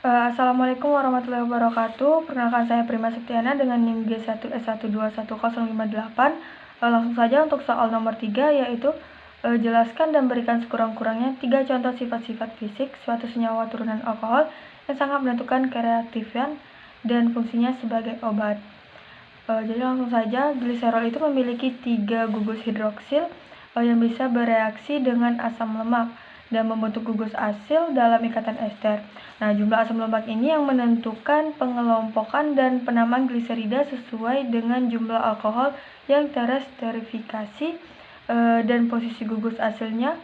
Assalamualaikum warahmatullahi wabarakatuh. Perkenalkan saya Prima Septiana dengan NIM G1S1210058. Langsung saja untuk soal nomor 3, yaitu jelaskan dan berikan sekurang-kurangnya 3 contoh sifat-sifat fisik suatu senyawa turunan alkohol yang sangat menentukan kereaktifan dan fungsinya sebagai obat. Jadi langsung saja, gliserol itu memiliki 3 gugus hidroksil yang bisa bereaksi dengan asam lemak dan membentuk gugus asil dalam ikatan ester. Nah, jumlah asam lemak ini yang menentukan pengelompokan dan penamaan gliserida sesuai dengan jumlah alkohol yang teresterifikasi dan posisi gugus asilnya.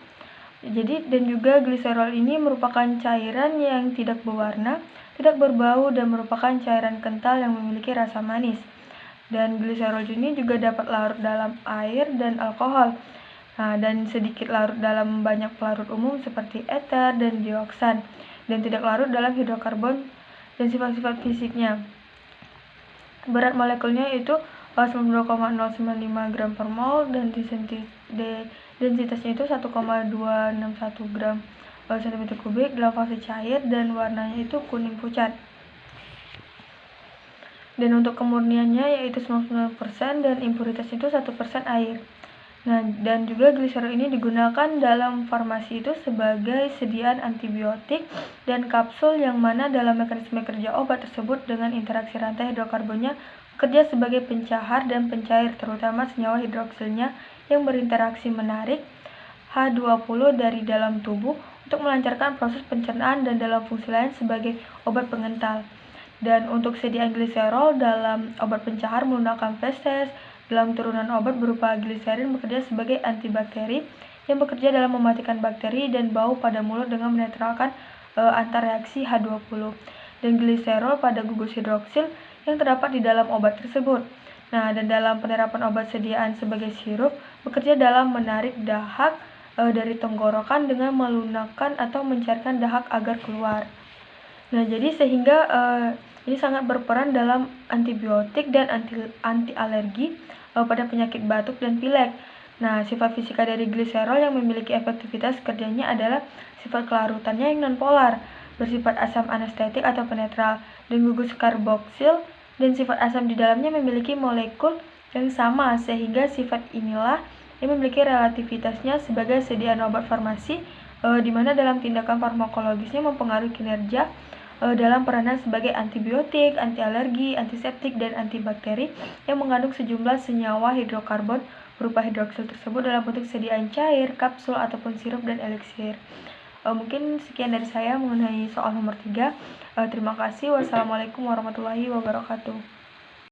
Jadi, dan juga gliserol ini merupakan cairan yang tidak berwarna, tidak berbau, dan merupakan cairan kental yang memiliki rasa manis. Dan gliserol ini juga dapat larut dalam air dan alkohol. Nah, dan sedikit larut dalam banyak pelarut umum seperti eter dan dioksan, dan tidak larut dalam hidrokarbon. Dan sifat-sifat fisiknya, berat molekulnya itu 92,095 gram per mol, dan densitasnya itu 1,261 gram cm kubik dalam fase cair, dan warnanya itu kuning pucat. Dan untuk kemurniannya yaitu 99% dan impuritasnya itu 1% air. Nah, dan juga gliserol ini digunakan dalam farmasi itu sebagai sediaan antibiotik dan kapsul yang mana dalam mekanisme kerja obat tersebut dengan interaksi rantai hidrokarbonnya bekerja sebagai pencahar dan pencair, terutama senyawa hidroksilnya yang berinteraksi menarik H20 dari dalam tubuh untuk melancarkan proses pencernaan dan dalam fungsi lain sebagai obat pengental. Dan untuk sediaan gliserol dalam obat pencahar menggunakan feses dalam turunan obat berupa gliserin bekerja sebagai antibakteri yang bekerja dalam mematikan bakteri dan bau pada mulut dengan menetralkan antar reaksi H20 dan gliserol pada gugus hidroksil yang terdapat di dalam obat tersebut. Nah, dan dalam penerapan obat sediaan sebagai sirup bekerja dalam menarik dahak dari tenggorokan dengan melunakkan atau mencairkan dahak agar keluar. Nah, jadi sehingga ini sangat berperan dalam antibiotik dan anti alergi pada penyakit batuk dan pilek. Nah, sifat fisika dari gliserol yang memiliki efektivitas kerjanya adalah sifat kelarutannya yang nonpolar, bersifat asam anestetik atau penetral, dan gugus karboksil dan sifat asam di dalamnya memiliki molekul yang sama, sehingga sifat inilah yang memiliki relativitasnya sebagai sediaan obat farmasi, di mana dalam tindakan farmakologisnya mempengaruhi kinerja dalam peranan sebagai antibiotik, anti alergi, antiseptik, dan antibakteri yang mengandung sejumlah senyawa hidrokarbon berupa hidroksil tersebut dalam bentuk sediaan cair, kapsul, ataupun sirup dan eliksir. Mungkin sekian dari saya mengenai soal nomor 3. Terima kasih. Wassalamualaikum warahmatullahi wabarakatuh.